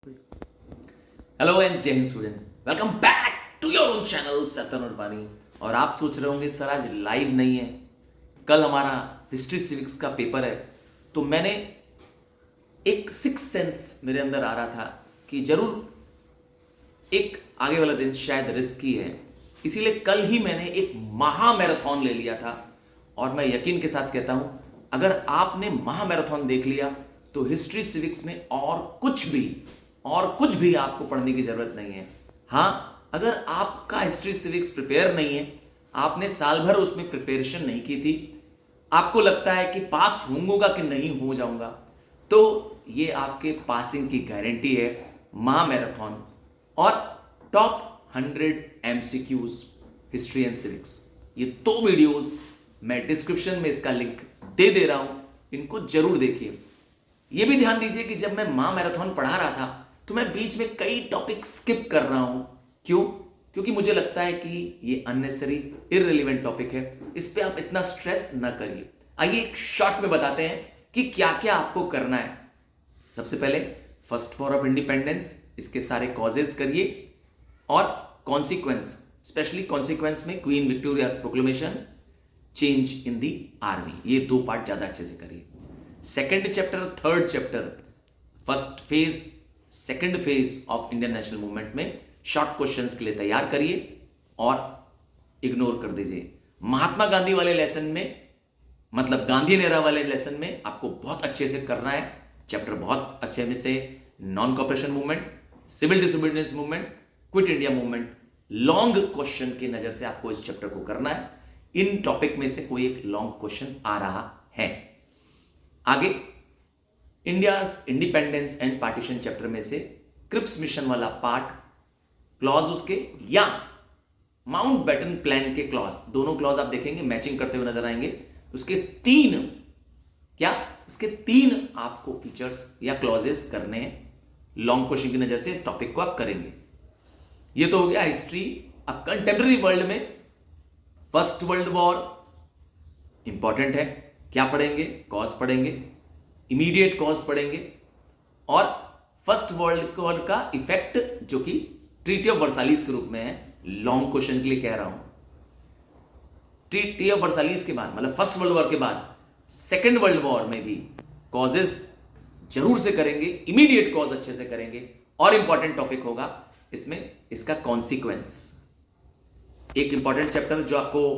Hello and Jai Hind student, welcome back to your own channel सतन उर्बानी। और आप सोच रहे होंगे सर आज लाइव नहीं है, कल हमारा हिस्ट्री सिविक्स का पेपर है। तो मैंने एक सिक्स सेंस मेरे अंदर आ रहा था कि जरूर एक आगे वाला दिन शायद रिस्की है, इसीलिए कल ही मैंने एक महा मैराथन ले लिया था। और मैं यकीन के साथ कहता हूं, अगर आपने महा मैराथन देख लिया तो हिस्ट्री सिविक्स में और कुछ भी आपको पढ़ने की जरूरत नहीं है। हाँ, अगर आपका हिस्ट्री सिविक्स प्रिपेयर नहीं है, आपने साल भर उसमें प्रिपरेशन नहीं की थी, आपको लगता है कि पास होऊंगा कि नहीं हो जाऊंगा, तो ये आपके पासिंग की गारंटी है। महा मैराथन और top 100 MCQs history and civics, ये दो वीडियोस मैं डिस्क्रिप्शन में इसका लिंक दे दे रहा हूं, इनको जरूर देखिए। ये भी ध्यान दीजिए कि जब मैं महा मैराथन पढ़ा रहा था तो मैं बीच में कई टॉपिक स्किप कर रहा हूं। क्यों? क्योंकि मुझे लगता है कि ये अननेसेसरी इररिलेवेंट टॉपिक है, इस पे आप इतना स्ट्रेस ना करिए। आइए एक शॉर्ट में बताते हैं कि क्या क्या आपको करना है। सबसे पहले फर्स्ट वॉर ऑफ इंडिपेंडेंस, इसके सारे कॉजेस करिए और कॉन्सिक्वेंस, स्पेशली कॉन्सिक्वेंस में queen Victoria's proclamation, change in the army, ये दो पार्ट ज्यादा अच्छे से करिए। Second chapter, third chapter, first phase, second phase of Indian national movement में शॉर्ट क्वेश्चंस के लिए तैयार करिए और इग्नोर कर दीजिए। महात्मा गांधी वाले लेसन में, मतलब गांधी नेरा वाले लेसन में आपको बहुत अच्छे से करना है। चैप्टर बहुत अच्छे में से non cooperation movement, civil disobedience movement, quit India movement, long question की नजर से आपको इस चैप्टर को करना है। इन टॉपिक में से कोई एक लॉन्ग क्वेश्चन आ रहा है। आगे India independence and partition chapter में से क्रिप्स मिशन वाला पार्ट, क्लॉज उसके या माउंटबेटन प्लान के क्लॉज, दोनों क्लॉज आप देखेंगे मैचिंग करते हुए नजर आएंगे। उसके तीन आपको फीचर्स या क्लॉजेस करने हैं। लॉन्ग क्वेश्चन की नजर से इस टॉपिक को आप करेंगे। ये तो हो गया हिस्ट्री। अब कंटेम्प्रेरी वर्ल्ड में फर्स्ट वर्ल्ड वॉर इंपॉर्टेंट है, क्या पढ़ेंगे? कॉज पढ़ेंगे, इमीडिएट कॉज पढ़ेंगे और फर्स्ट वर्ल्ड वॉर का इफेक्ट जो कि ट्रीटी ऑफ वर्साइलिस के रूप में है। लॉन्ग क्वेश्चन के लिए कह रहा हूं। ट्रीटी ऑफ वर्साइलिस के बाद, मतलब फर्स्ट वर्ल्ड वॉर के बाद सेकेंड वर्ल्ड वॉर में भी कॉजेस जरूर से करेंगे, इमीडिएट कॉज अच्छे से करेंगे और इंपॉर्टेंट टॉपिक होगा इसमें इसका कॉन्सिक्वेंस। एक इंपॉर्टेंट चैप्टर जो आपको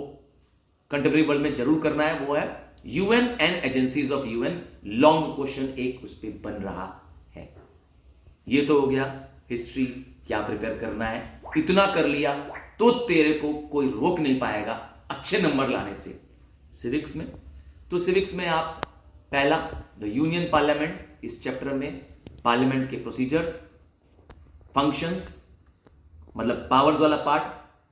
कंटेम्प्रेरी वर्ल्ड में जरूर करना है वो है UN and agencies of UN. Long question एक उस पर बन रहा है। ये तो हो गया हिस्ट्री, क्या प्रिपेयर करना है। इतना कर लिया तो तेरे को कोई रोक नहीं पाएगा अच्छे नंबर लाने से। सिविक्स में तो सिविक्स में आप पहला द यूनियन पार्लियामेंट, इस चैप्टर में पार्लियामेंट के प्रोसीजर्स, फंक्शंस, मतलब पावर्स वाला part,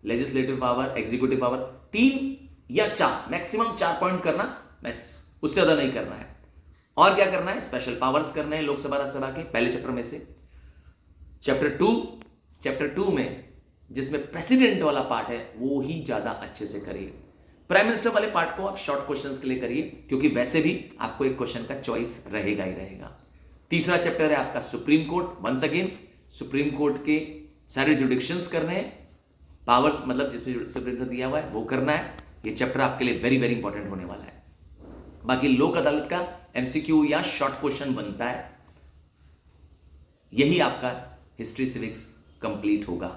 legislative power, executive power, 3 या 4, मैक्सिमम 4 पॉइंट करना, बस उससे ज्यादा नहीं करना है। और क्या करना है? स्पेशल पावर्स करने हैं लोकसभा राज्यसभा के पहले चैप्टर में से। चैप्टर 2 में जिसमें प्रेसिडेंट वाला पार्ट है वो ही ज्यादा अच्छे से करिए। प्राइम मिनिस्टर वाले पार्ट को आप शॉर्ट क्वेश्चंस के लिए करिए, क्योंकि वैसे भी आपको एक क्वेश्चन का चॉइस रहेगा ही रहेगा। तीसरा चैप्टर है आपका supreme court. Once again supreme court के सारे जुडिक्शंस करने हैं, पावर्स मतलब जिसमें सुप्रीम कोर्ट दिया हुआ है वो करना है। ये चैप्टर आपके लिए वेरी वेरी इंपॉर्टेंट होने वाला है। बाकी लोक अदालत का एमसीक्यू या शॉर्ट क्वेश्चन बनता है। यही आपका हिस्ट्री सिविक्स कंप्लीट होगा।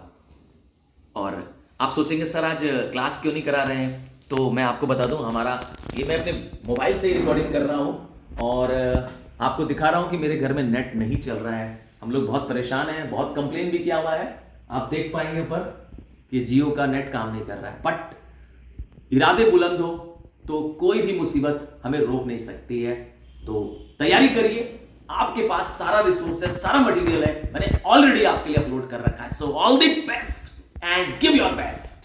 और आप सोचेंगे सर आज क्लास क्यों नहीं करा रहे हैं, तो मैं आपको बता दूं, हमारा ये मैं अपने मोबाइल से ही रिकॉर्डिंग कर रहा हूं और आपको दिखा रहा हूं कि मेरे घर में नेट नहीं चल रहा है। हम लोग बहुत परेशान हैं, बहुत कंप्लेन भी किया हुआ है, आप देख पाएंगे ऊपर कि जियो का नेट काम नहीं कर रहा है। बट इरादे बुलंद हो तो कोई भी मुसीबत हमें रोक नहीं सकती है। तो तैयारी करिए, आपके पास सारा रिसोर्स है, सारा मटेरियल है, मैंने ऑलरेडी आपके लिए अपलोड कर रखा है। So all the best and give your best.